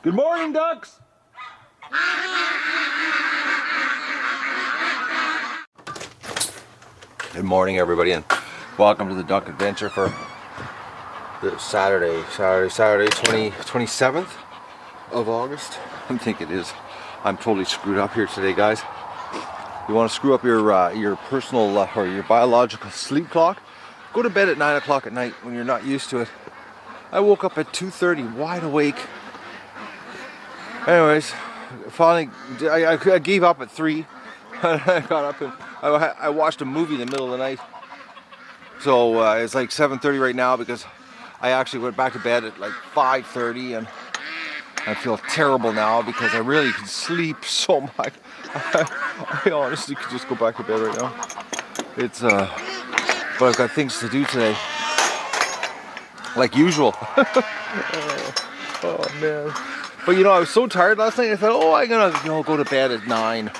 Good morning, ducks! Good morning, everybody, and welcome to the Duck Adventure for the Saturday, 27th of August. I think it is. I'm totally screwed up here today, guys. You want to screw up your personal or your biological sleep clock? Go to bed at 9 o'clock at night when you're not used to it. I woke up at 2:30, wide awake. Anyways, finally, I gave up at 3. I got up and I watched a movie in the middle of the night. So it's like 7:30 right now because I actually went back to bed at like 5:30, and I feel terrible now because I really could sleep so much. I honestly could just go back to bed right now. It's but I've got things to do today, like usual. Oh man. But you know, I was so tired last night, I thought, oh, I'm gonna go to bed at 9.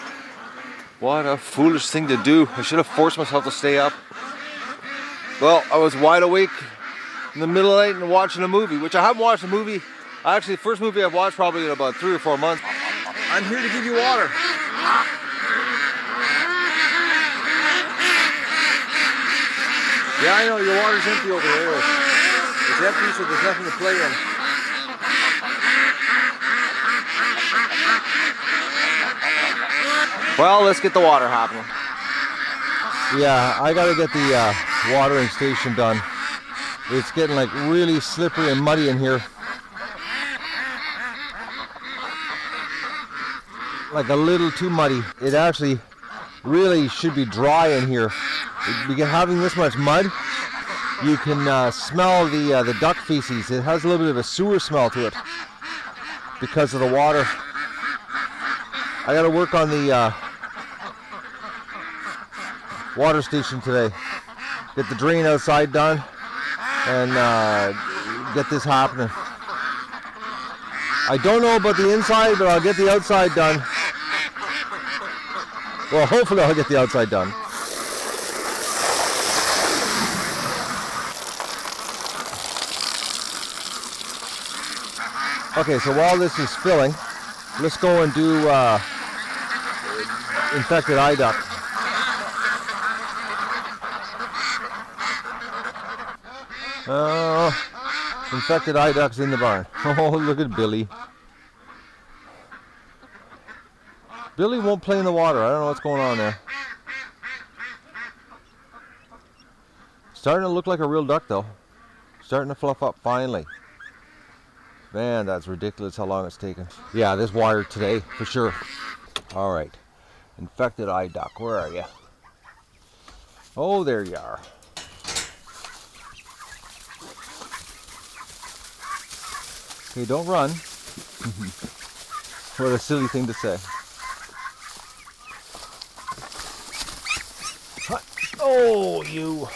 What a foolish thing to do. I should have forced myself to stay up. Well, I was wide awake in the middle of the night and watching a movie, which I haven't watched a movie. Actually, the first movie I've watched probably in about 3 or 4 months. I'm here to give you water. Yeah, I know, your water's empty over there. It's empty, so there's nothing to play in. Well, let's get the water happening. Yeah, I gotta get the watering station done. It's getting like really slippery and muddy in here. Like a little too muddy. It actually really should be dry in here. Having this much mud, you can smell the duck feces. It has a little bit of a sewer smell to it because of the water. I gotta work on the water station today. Get the drain outside done and get this happening. I don't know about the inside, but I'll get the outside done. Well, hopefully I'll get the outside done. Okay, so while this is filling, let's go and do infected eye duck. Oh, infected eye ducks in the barn. Oh, look at Billy. Billy won't play in the water. I don't know what's going on there. Starting to look like a real duck, though. Starting to fluff up finally. Man, that's ridiculous how long it's taken. Yeah, this wired today, for sure. All right. Infected eye duck, where are you? Oh, there you are. Okay, don't run. What a silly thing to say. Oh, you.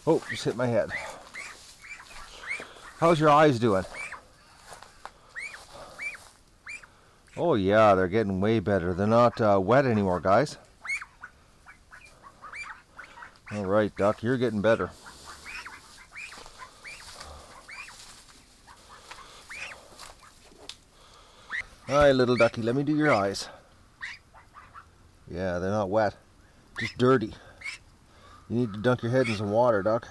Oh, just hit my head. How's your eyes doing? Oh yeah, they're getting way better. They're not wet anymore, guys. All right, duck, you're getting better. All right, little ducky, let me do your eyes. Yeah, they're not wet, just dirty. You need to dunk your head in some water, duck.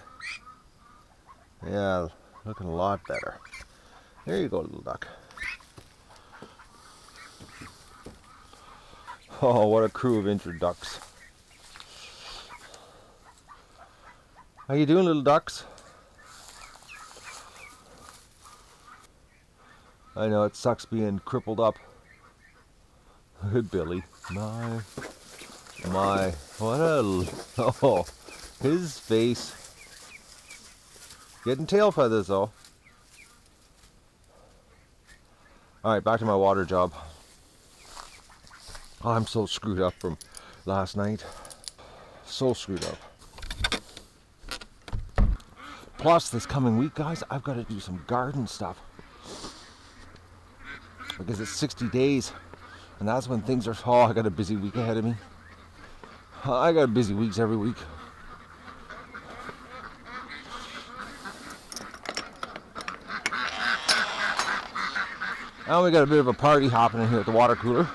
Yeah, looking a lot better. There you go, little duck. Oh, what a crew of injured ducks. How you doing, little ducks? I know, it sucks being crippled up. Good Billy. My, what a, oh, his face. Getting tail feathers, though. Alright, back to my water job. Oh, I'm so screwed up from last night. So screwed up. Plus, this coming week, guys, I've got to do some garden stuff. Because it's 60 days. And that's when things are... Oh, I got a busy week ahead of me. I got busy weeks every week. Now we got a bit of a party happening here at the water cooler.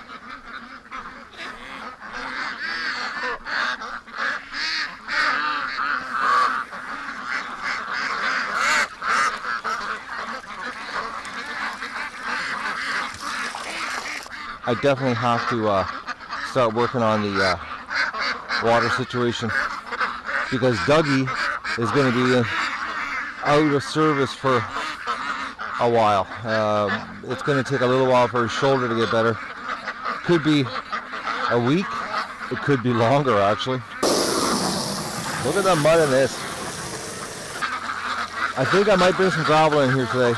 I definitely have to start working on the water situation because Dougie is going to be out of service for a while. It's going to take a little while for his shoulder to get better. Could be a week. It could be longer, actually. Look at the mud in this. I think I might bring some gravel in here today.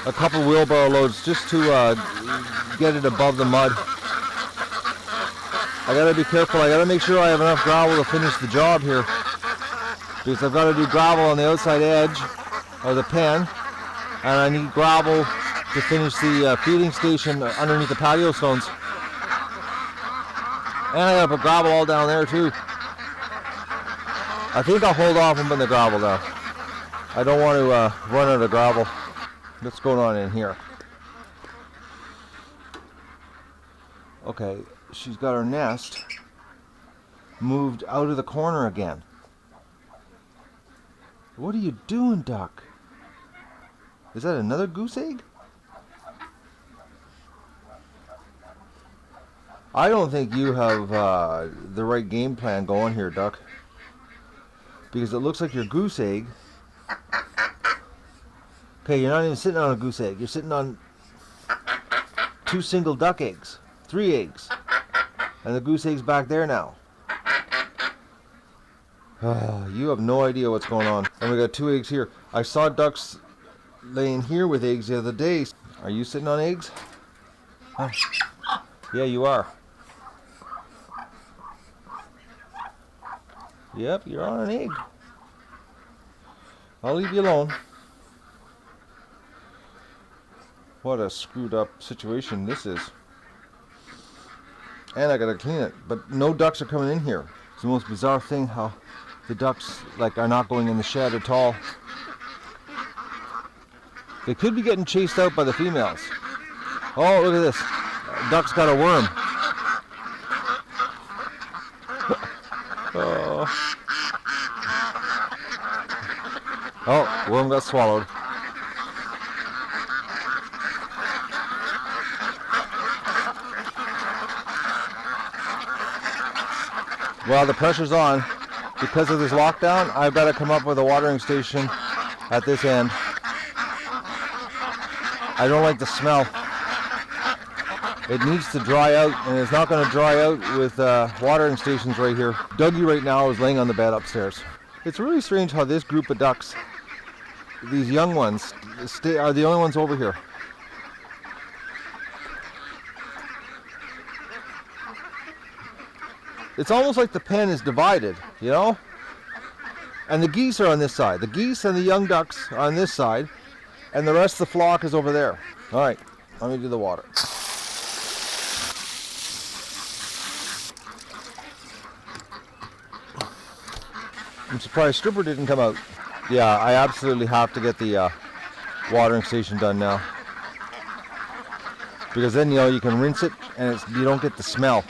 A couple wheelbarrow loads just to get it above the mud. I gotta be careful. I gotta make sure I have enough gravel to finish the job here, because I've got to do gravel on the outside edge of the pen, and I need gravel to finish the feeding station underneath the patio stones. And I gotta put gravel all down there too. I think I'll hold off on putting the gravel down. I don't want to run out of gravel. What's going on in here? Okay, she's got her nest moved out of the corner again. What are you doing, duck? Is that another goose egg? I don't think you have the right game plan going here, duck. Because it looks like your goose egg. Okay, you're not even sitting on a goose egg. You're sitting on 2 single duck eggs. 3 eggs. And the goose egg's back there now. You have no idea what's going on. And we got 2 eggs here. I saw ducks laying here with eggs the other day. Are you sitting on eggs? Huh. Yeah, you are. Yep, you're on an egg. I'll leave you alone. What a screwed up situation this is. And I gotta clean it. But no ducks are coming in here. It's the most bizarre thing how the ducks are not going in the shed at all. They could be getting chased out by the females. Oh, look at this. Duck's got a worm. Oh, worm got swallowed. Well, the pressure's on. Because of this lockdown, I've got to come up with a watering station at this end. I don't like the smell. It needs to dry out, and it's not going to dry out with watering stations right here. Dougie right now is laying on the bed upstairs. It's really strange how this group of ducks, these young ones, are the only ones over here. It's almost like the pen is divided, you know? And the geese are on this side. The geese and the young ducks are on this side, and the rest of the flock is over there. All right, let me do the water. I'm surprised Stripper didn't come out. Yeah, I absolutely have to get the watering station done now. Because then, you know, you can rinse it and you don't get the smell.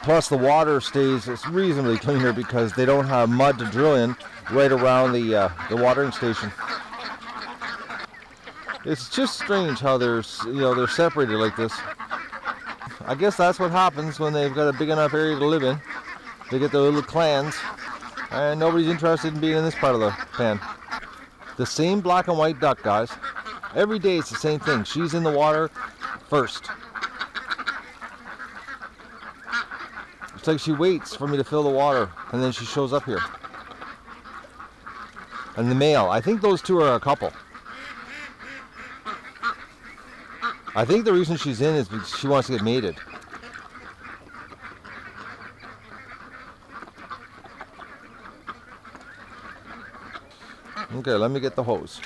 Plus the water stays reasonably cleaner because they don't have mud to drill in right around the watering station. It's just strange how they're separated like this. I guess that's what happens when they've got a big enough area to live in. They get their little clans, and nobody's interested in being in this part of the pen. The same black and white duck, guys. Every day it's the same thing. She's in the water first. It's like she waits for me to fill the water, and then she shows up here. And the male, I think those two are a couple. I think the reason she's in is because she wants to get mated. Okay, let me get the hose.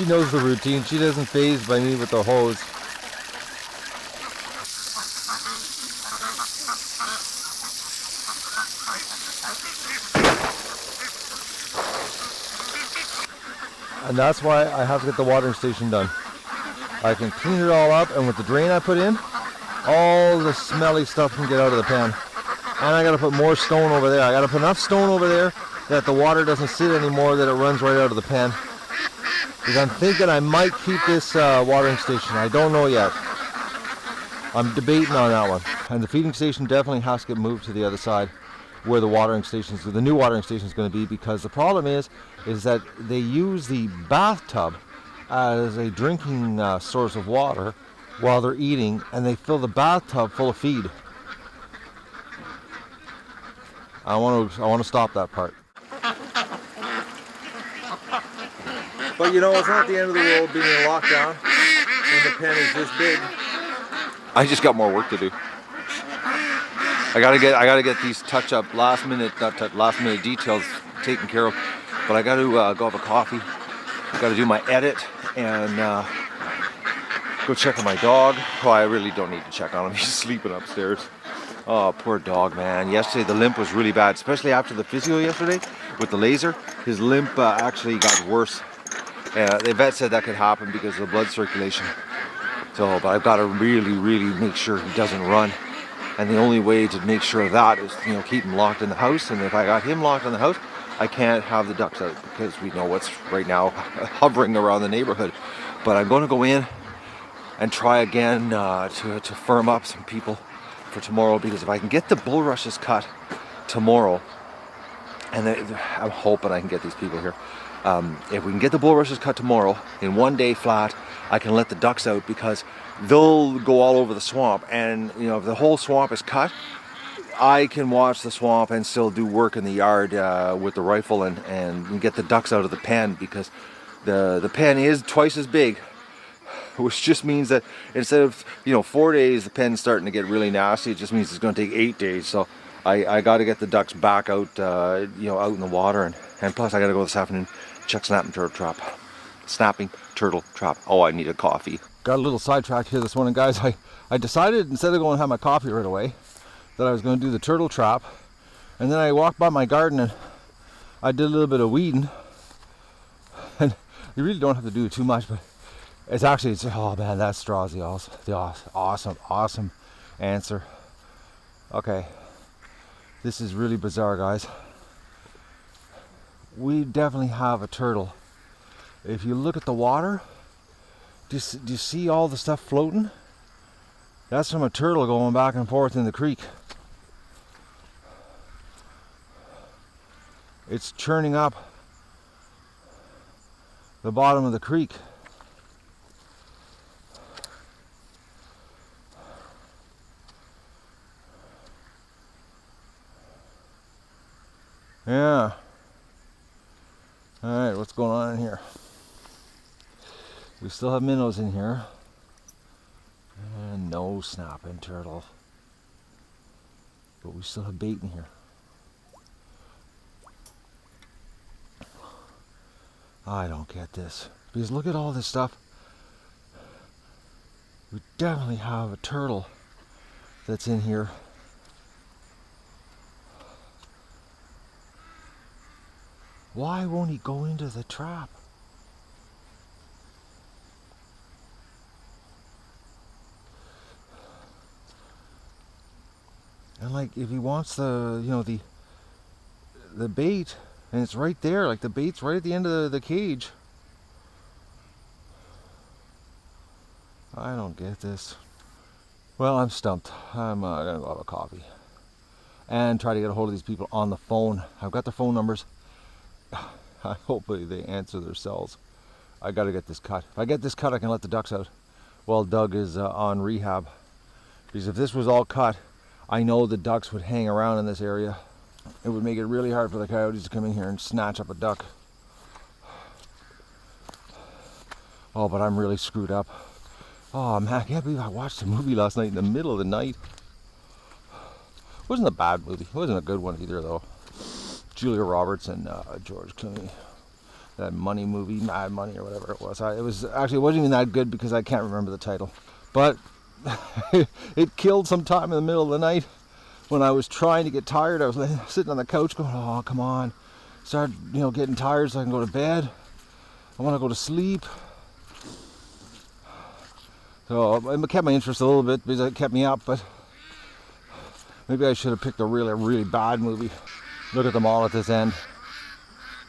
She knows the routine. She doesn't faze by me with the hose. And that's why I have to get the watering station done. I can clean it all up, and with the drain I put in, all the smelly stuff can get out of the pan. And I gotta put more stone over there. I gotta put enough stone over there that the water doesn't sit anymore, that it runs right out of the pan. Because I'm thinking I might keep this watering station. I don't know yet. I'm debating on that one. And the feeding station definitely has to get moved to the other side where the watering station is, the new watering station is going to be, because the problem is that they use the bathtub as a drinking source of water while they're eating, and they fill the bathtub full of feed. I want to stop that part. But you know, it's not the end of the world being in lockdown when the pen is this big. I just got more work to do. I gotta get these last minute details taken care of. But I gotta go have a coffee. Gotta do my edit and go check on my dog. Oh, I really don't need to check on him. He's sleeping upstairs. Oh, poor dog, man. Yesterday the limp was really bad, especially after the physio yesterday with the laser. His limp actually got worse. The vet said that could happen because of the blood circulation. So, but I've got to really make sure he doesn't run. And the only way to make sure of that is, you know, keep him locked in the house. And if I got him locked in the house, I can't have the ducks out because we know what's right now hovering around the neighborhood. But I'm going to go in and try again to firm up some people for tomorrow, because if I can get the bulrushes cut tomorrow, and I'm hoping I can get these people here. If we can get the bulrushes cut tomorrow in one day flat, I can let the ducks out, because they'll go all over the swamp. And you know, if the whole swamp is cut, I can watch the swamp and still do work in the yard with the rifle and get the ducks out of the pen, because the pen is twice as big, which just means that instead of 4 days, the pen's starting to get really nasty. It just means it's going to take 8 days. So I got to get the ducks back out, out in the water, and plus I got to go this afternoon check snapping turtle trap. Oh, I need a coffee. Got a little sidetracked here this morning, guys. I decided, instead of going and have my coffee right away, that I was going to do the turtle trap, and then I walked by my garden and I did a little bit of weeding. And you really don't have to do too much, but it's oh man, that straw's the awesome answer. Okay, this is really bizarre, guys. We definitely have a turtle. If you look at the water, do you see all the stuff floating? That's from a turtle going back and forth in the creek. It's churning up the bottom of the creek. Yeah. Alright, what's going on in here? We still have minnows in here. And no snapping turtle. But we still have bait in here. I don't get this. Because look at all this stuff. We definitely have a turtle that's in here. Why won't he go into the trap? And like, if he wants the bait, and it's right there, like the bait's right at the end of the cage. I don't get this. Well, I'm stumped. I'm gonna go have a coffee and try to get a hold of these people on the phone. I've got their phone numbers. Hopefully they answer their cells. I gotta get this cut. If I get this cut, I can let the ducks out while Doug is on rehab. Because if this was all cut, I know the ducks would hang around in this area. It would make it really hard for the coyotes to come in here and snatch up a duck. Oh, but I'm really screwed up. Oh man, I can't believe I watched a movie last night in the middle of the night. It wasn't a bad movie. It wasn't a good one either, though. Julia Roberts and George Clooney. that Money movie, Mad Money or whatever it was. It wasn't even that good because I can't remember the title. But it killed some time in the middle of the night when I was trying to get tired. I was sitting on the couch going, oh, come on. Start, getting tired so I can go to bed. I want to go to sleep. So it kept my interest a little bit because it kept me up, but maybe I should have picked a really, really bad movie. Look at them all at this end.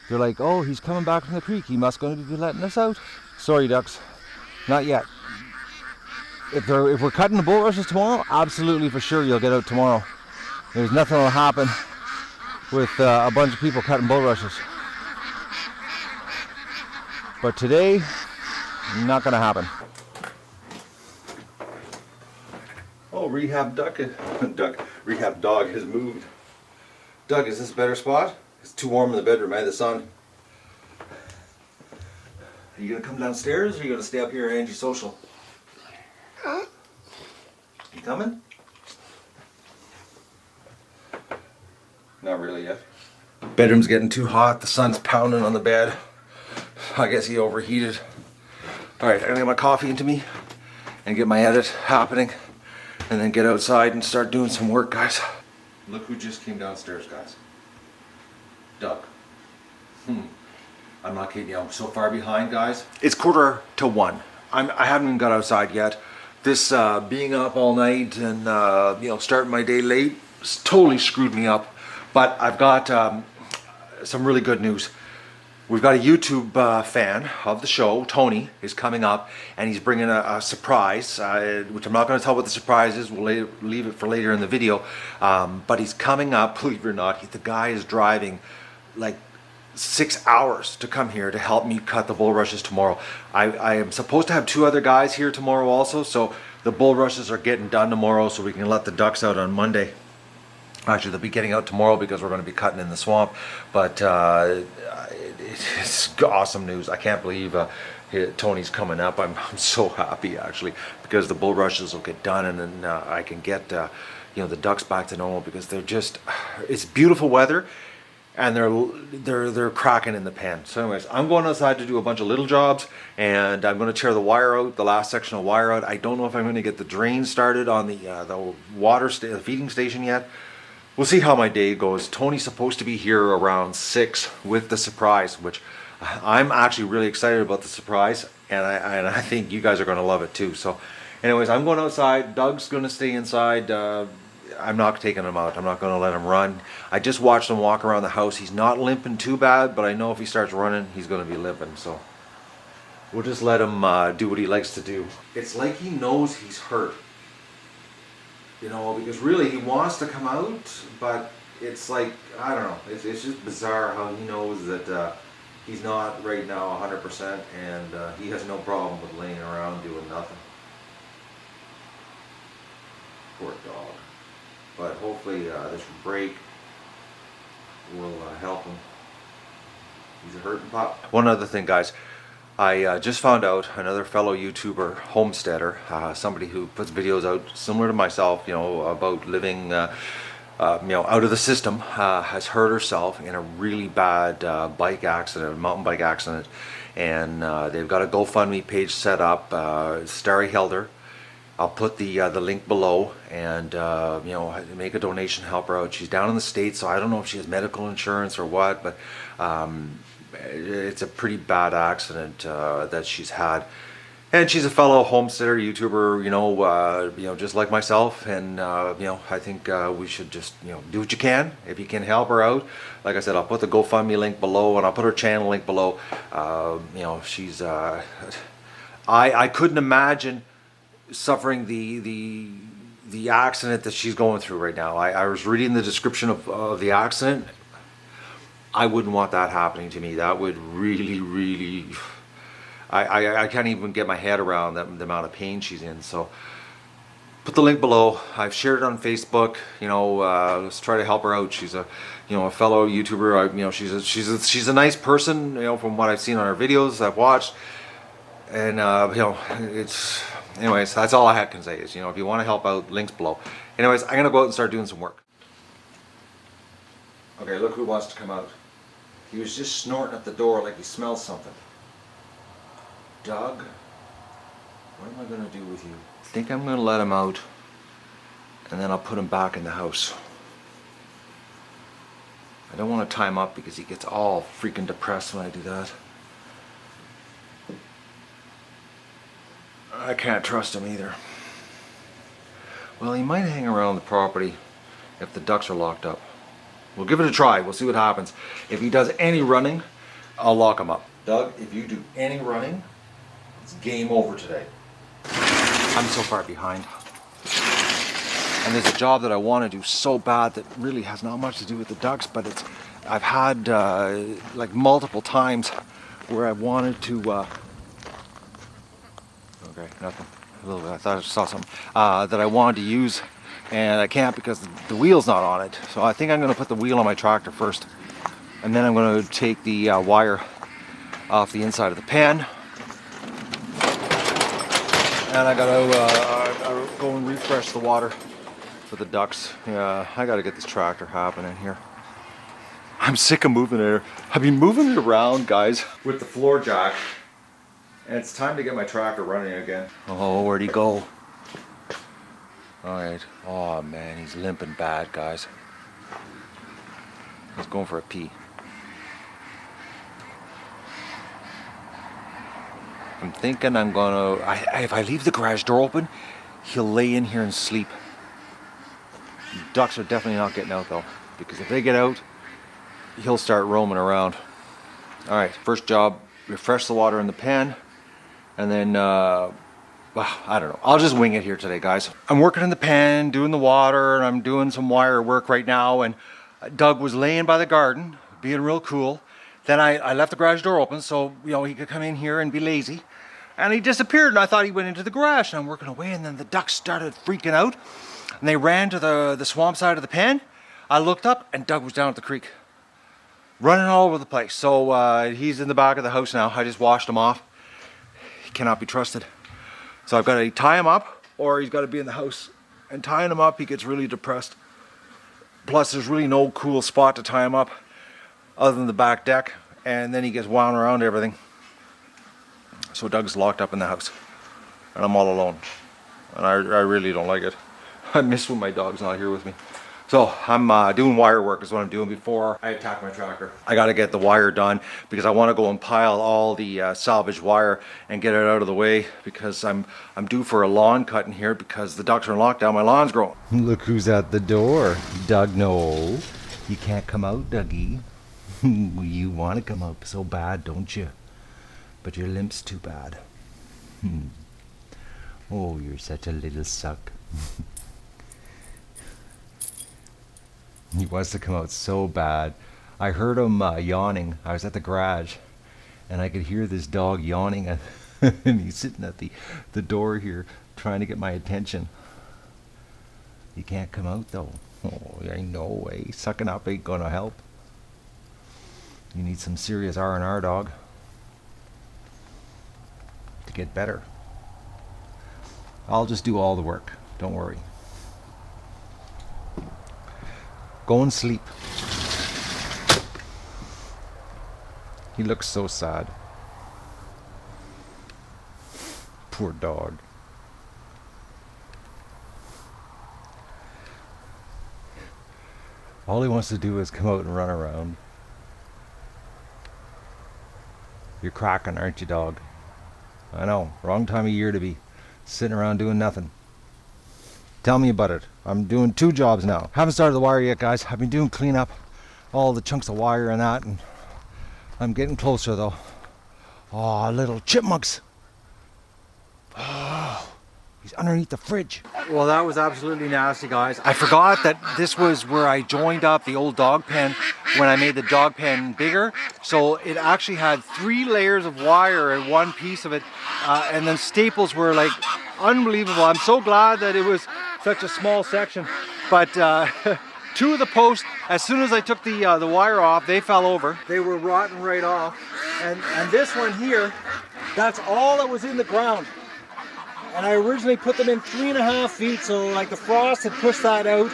They're like, oh, he's coming back from the creek. He must going to be letting us out. Sorry, ducks. Not yet. If we're cutting the bulrushes tomorrow, absolutely for sure you'll get out tomorrow. There's nothing will happen with a bunch of people cutting bulrushes. But today, not going to happen. Oh, rehab rehab dog has moved. Doug, is this a better spot? It's too warm in the bedroom, the sun. Are you going to come downstairs or are you going to stay up here antisocial? You coming? Not really yet. Bedroom's getting too hot. The sun's pounding on the bed. I guess he overheated. Alright, I'm going to get my coffee into me and get my edit happening and then get outside and start doing some work, guys. Look who just came downstairs, guys. Doug. I'm not kidding you. I'm so far behind, guys. It's 1:45. I haven't even got outside yet. This being up all night and starting my day late totally screwed me up. But I've got some really good news. We've got a YouTube fan of the show, Tony, is coming up, and he's bringing a surprise, which I'm not going to tell what the surprise is. We'll leave it for later in the video. But he's coming up, believe it or not. The guy is driving like 6 hours to come here to help me cut the bulrushes tomorrow. I am supposed to have 2 other guys here tomorrow also, so the bulrushes are getting done tomorrow so we can let the ducks out on Monday. Actually, they'll be getting out tomorrow because we're going to be cutting in the swamp. But it's awesome news. I can't believe Tony's coming up. I'm so happy actually because the bulrushes will get done and then I can get the ducks back to normal because they're just, it's beautiful weather. And they're cracking in the pen. So anyways, I'm going outside to do a bunch of little jobs, and I'm going to tear the wire out, the last section of wire out. I don't know if I'm going to get the drain started on the the feeding station yet. We'll see how my day goes. Tony's supposed to be here around 6 with the surprise, which I'm actually really excited about the surprise, and I think you guys are going to love it too. So anyways, I'm going outside. Doug's going to stay inside. I'm not taking him out. I'm not going to let him run. I just watched him walk around the house. He's not limping too bad, but I know if he starts running, he's going to be limping. So we'll just let him do what he likes to do. It's like he knows he's hurt. Because really he wants to come out, but it's like, I don't know. It's just bizarre how he knows that he's not right now 100% and he has no problem with laying around doing nothing. Poor dog. But hopefully this break will help him. He's a hurting pup. One other thing, guys. I just found out another fellow YouTuber, homesteader, somebody who puts videos out similar to myself, about living, out of the system, has hurt herself in a really bad bike accident, mountain bike accident, and they've got a GoFundMe page set up. Starry Helder. I'll put the link below, and make a donation, help her out. She's down in the States, so I don't know if she has medical insurance or what, but it's a pretty bad accident that she's had. And she's a fellow homesteader, YouTuber, just like myself. And I think we should just do what you can if you can help her out. Like I said, I'll put the GoFundMe link below, and I'll put her channel link below. She's I couldn't imagine suffering the accident that she's going through right now. I was reading the description of the accident. I wouldn't want that happening to me. That would really I can't even get my head around the amount of pain she's in. So put the link below. I've shared it on Facebook. Let's try to help her out. She's a a fellow YouTuber. She's a nice person, from what I've seen on her videos I've watched. And it's anyways, that's all I can say is, if you want to help out, links below. Anyways, I'm gonna go out and start doing some work. Okay, look who wants to come out. He was just snorting at the door like he smells something. Doug, what am I going to do with you? I think I'm going to let him out, and then I'll put him back in the house. I don't want to tie him up because he gets all freaking depressed when I do that. I can't trust him either. Well, he might hang around the property if the ducks are locked up. We'll give it a try. We'll see what happens. If he does any running, I'll lock him up. Doug, if you do any running, it's game over today. I'm so far behind. And there's a job that I want to do so bad that really has not much to do with the ducks, but I've had like multiple times where I wanted to okay, nothing. A little bit. I thought I saw something that I wanted to use, and I can't because the wheel's not on it. So I think I'm going to put the wheel on my tractor first, and then I'm going to take the wire off the inside of the pen, and I got to go and refresh the water for the ducks. Yeah, I got to get this tractor happening here. I'm sick of moving it. I've been moving it around, guys, with the floor jack. And it's time to get my tractor running again. Oh, where'd he go? Alright. Oh man, he's limping bad, guys. He's going for a pee. I'm thinking I'm gonna... if I leave the garage door open, he'll lay in here and sleep. Ducks are definitely not getting out though, because if they get out, he'll start roaming around. Alright, first job, refresh the water in the pan. And then, I don't know. I'll just wing it here today, guys. I'm working in the pen, doing the water, and I'm doing some wire work right now. And Doug was laying by the garden, being real cool. Then I left the garage door open so, you know, he could come in here and be lazy. And he disappeared, and I thought he went into the garage. And I'm working away, and then the ducks started freaking out. And they ran to the swamp side of the pen. I looked up, and Doug was down at the creek, running all over the place. So he's in the back of the house now. I just washed him off. Cannot be trusted. So I've got to tie him up, or he's got to be in the house. And tying him up, he gets really depressed. Plus, there's really no cool spot to tie him up other than the back deck, and then he gets wound around everything. So Doug's locked up in the house, and I'm all alone. And I really don't like it. I miss when my dog's not here with me. So I'm doing wire work is what I'm doing before I attack my tractor. I got to get the wire done because I want to go and pile all the salvage wire and get it out of the way because I'm due for a lawn cut in here because the ducks are in lockdown. My lawn's growing. Look who's at the door. Doug, no. You can't come out, Dougie. You want to come out so bad, don't you? But your limp's too bad. Oh, you're such a little suck. He wants to come out so bad. I heard him yawning. I was at the garage, and I could hear this dog yawning, and he's sitting at the door here trying to get my attention. He can't come out, though. Oh, ain't no way. Sucking up ain't gonna help. You need some serious R&R, dog, to get better. I'll just do all the work. Don't worry. Go and sleep. He looks so sad. Poor dog. All he wants to do is come out and run around. You're cracking, aren't you, dog? I know, wrong time of year to be sitting around doing nothing. Tell me about it. I'm doing 2 jobs now. Haven't started the wire yet, guys. I've been doing cleanup, all the chunks of wire and that, and I'm getting closer though. Oh, little chipmunks. Oh, he's underneath the fridge. Well, that was absolutely nasty, guys. I forgot that this was where I joined up the old dog pen when I made the dog pen bigger. So it actually had 3 layers of wire in one piece of it, and then staples were like unbelievable. I'm so glad that it was such a small section, but 2 of the posts, as soon as I took the wire off, they fell over. They were rotten right off, and this one here, that's all that was in the ground. And I originally put them in 3.5 feet, so like the frost had pushed that out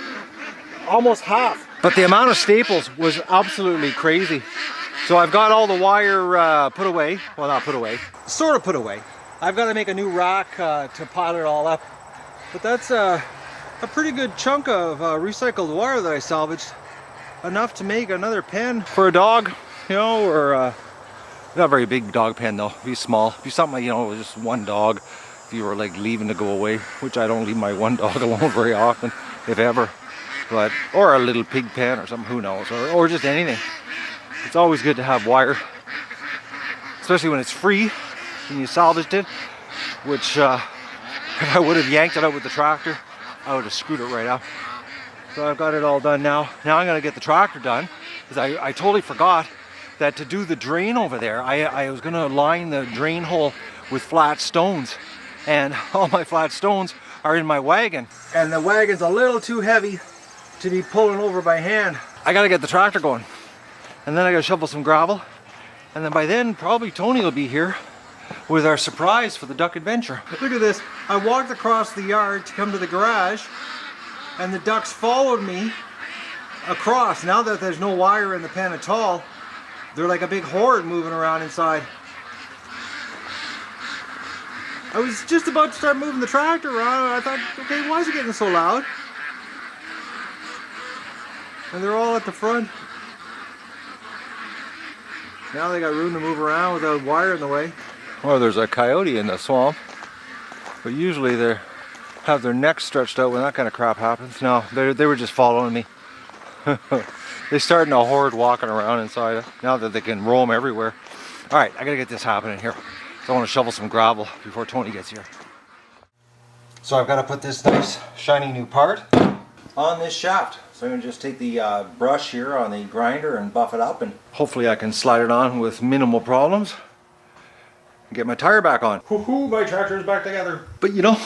almost half. But the amount of staples was absolutely crazy. So I've got all the wire put away. Well, not put away, sort of put away. I've got to make a new rack to pile it all up. But that's a pretty good chunk of recycled wire that I salvaged. Enough to make another pen for a dog, you know, or not a very big dog pen though. Be small. Be something like, you know, just one dog. If you were like leaving to go away, which I don't leave my one dog alone very often, if ever. But, or a little pig pen or something, who knows, or just anything. It's always good to have wire, especially when it's free and you salvaged it, which if I would have yanked it out with the tractor, I would have screwed it right up. So I've got it all done now. Now I'm gonna get the tractor done, because I totally forgot that to do the drain over there, I was gonna line the drain hole with flat stones, and all my flat stones are in my wagon. And the wagon's a little too heavy to be pulling over by hand. I gotta get the tractor going. And then I gotta shovel some gravel. And then by then, probably Tony will be here with our surprise for the duck adventure. Look at this. I walked across the yard to come to the garage, and the ducks followed me across. Now that there's no wire in the pen at all, they're like a big horde moving around inside. I was just about to start moving the tractor around, and I thought, okay, why is it getting so loud? And they're all at the front. Now they got room to move around without wire in the way. Well, there's a coyote in the swamp, but usually they have their necks stretched out when that kind of crap happens. No, they were just following me. They started a horde walking around inside now that they can roam everywhere. All right, I gotta get this happening here. So I want to shovel some gravel before Tony gets here. So I've got to put this nice shiny new part on this shaft. So I'm going to just take the brush here on the grinder and buff it up, and hopefully I can slide it on with minimal problems and get my tire back on. Woohoo, my tractor is back together. But you know,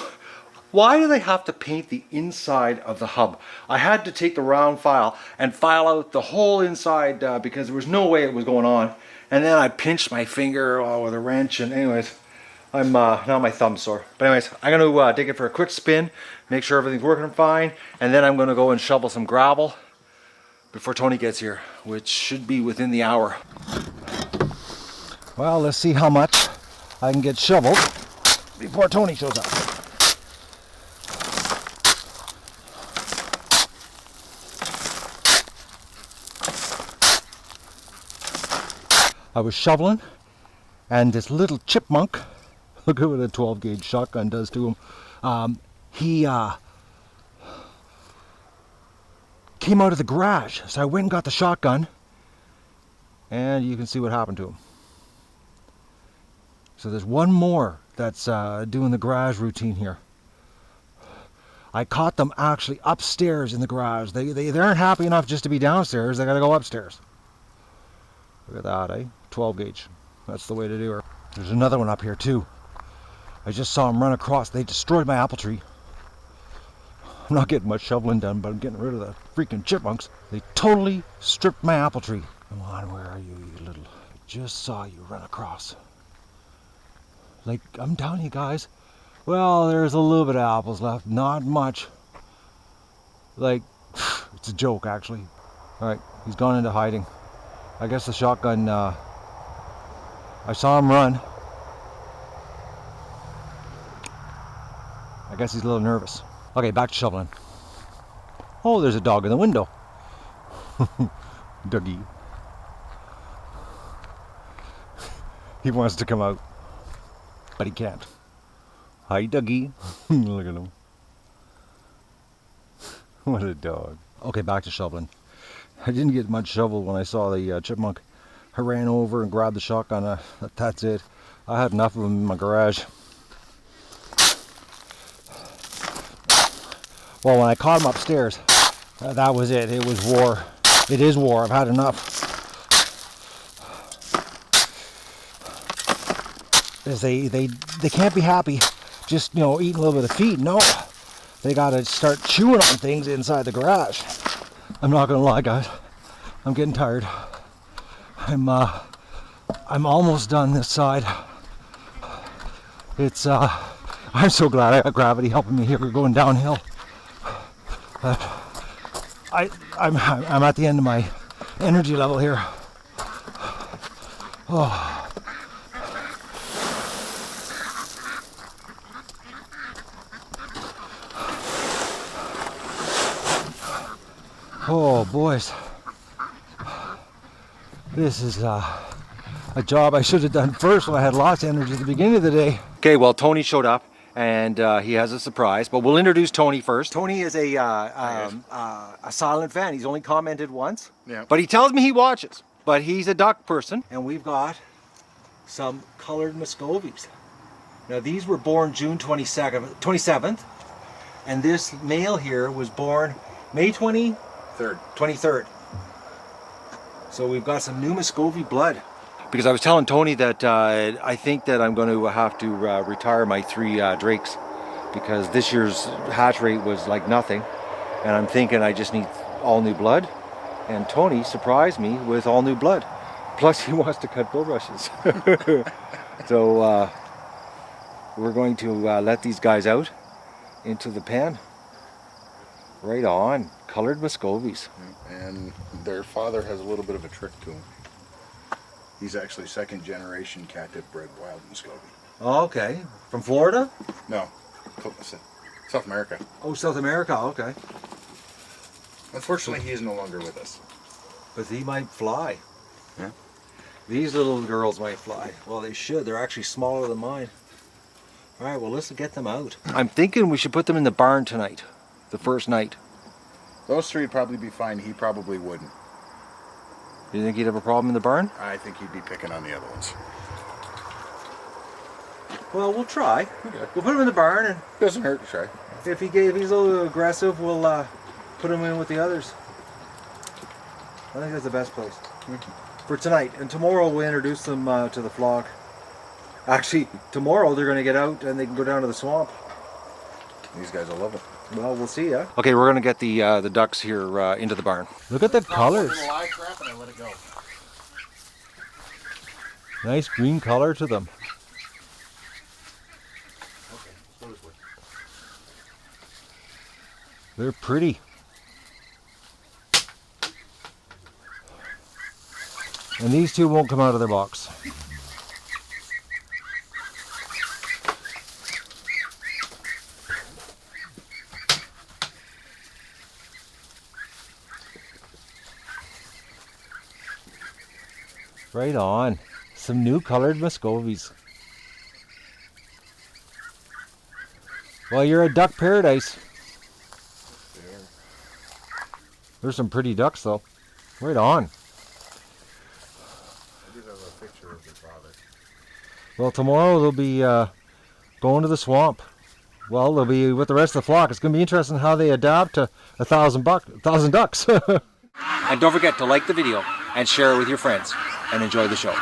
why do they have to paint the inside of the hub? I had to take the round file and file out the whole inside because there was no way it was going on. And then I pinched my finger with a wrench, and anyways, I'm now my thumb's sore. But anyways, I'm going to take it for a quick spin, make sure everything's working fine, and then I'm going to go and shovel some gravel before Tony gets here, which should be within the hour. Well, let's see how much I can get shoveled before Tony shows up. I was shoveling, and this little chipmunk, look at what a 12 gauge shotgun does to him. He came out of the garage, so I went and got the shotgun, and you can see what happened to him. So there's one more that's doing the garage routine here. I caught them actually upstairs in the garage. They aren't happy enough just to be downstairs, they gotta go upstairs. Look at that, eh? 12 gauge. That's the way to do her. There's another one up here too. I just saw them run across. They destroyed my apple tree. I'm not getting much shoveling done, but I'm getting rid of the freaking chipmunks. They totally stripped my apple tree. Come on, where are you, you little... I just saw you run across. Like, I'm telling you guys. Well, there's a little bit of apples left. Not much. Like, it's a joke, actually. Alright, he's gone into hiding. I guess the shotgun, I saw him run. I guess he's a little nervous. Okay, back to shoveling. Oh, there's a dog in the window. Dougie. He wants to come out, but he can't. Hi, Dougie. Look at him. What a dog. Okay, back to shoveling. I didn't get much shovel when I saw the chipmunk. I ran over and grabbed the shotgun. That's it. I had enough of them in my garage. Well, when I caught him upstairs, that was it. It was war. It is war. I've had enough. They can't be happy just, you know, eating a little bit of feed. No, they got to start chewing on things inside the garage. I'm not gonna lie, guys. I'm getting tired. I'm almost done this side. It's I'm so glad I got gravity helping me here going downhill. I'm at the end of my energy level here. Oh. Oh, boys. This is a job I should have done first when I had lots of energy at the beginning of the day. Okay, well, Tony showed up and he has a surprise, but we'll introduce Tony first. Tony is a silent fan. He's only commented once, but he tells me he watches. But he's a duck person, and we've got some colored Muscovies. Now these were born June 27th, and this male here was born May 23rd. So we've got some new Muscovy blood. Because I was telling Tony that I think that I'm going to have to retire my 3 drakes, because this year's hatch rate was like nothing, and I'm thinking I just need all new blood. And Tony surprised me with all new blood. Plus he wants to cut bulrushes. So we're going to let these guys out into the pen. Right on. Colored Muscovies. And their father has a little bit of a trick to him. He's actually 2nd generation captive bred wild Muscovy. Oh, okay. From Florida? No, South America. Oh, South America. Okay. Unfortunately, he is no longer with us. But he might fly. Yeah. These little girls might fly. Well, they should. They're actually smaller than mine. All right, well, let's get them out. I'm thinking we should put them in the barn tonight, the first night. Those 3 would probably be fine. He probably wouldn't. You think he'd have a problem in the barn? I think he'd be picking on the other ones. Well, we'll try. Okay. We'll put him in the barn, and Doesn't hurt to try. if he's a little aggressive, we'll put him in with the others. I think that's the best place for tonight. And tomorrow we'll introduce them to the flock. Actually, tomorrow they're going to get out and they can go down to the swamp. These guys will love it. Well, we'll see, yeah. Okay, we're going to get the ducks here into the barn. Look at the colors. Live trap and I let it go. Nice green color to them. Okay, so this way. They're pretty. And these 2 won't come out of their box. Right on. Some new colored Muscovies. Well, you're a duck paradise. There's some pretty ducks though. Right on. I do have a picture of their father. Well, tomorrow they'll be going to the swamp. Well, they'll be with the rest of the flock. It's going to be interesting how they adapt to 1,000 ducks. And don't forget to like the video and share it with your friends and enjoy the show.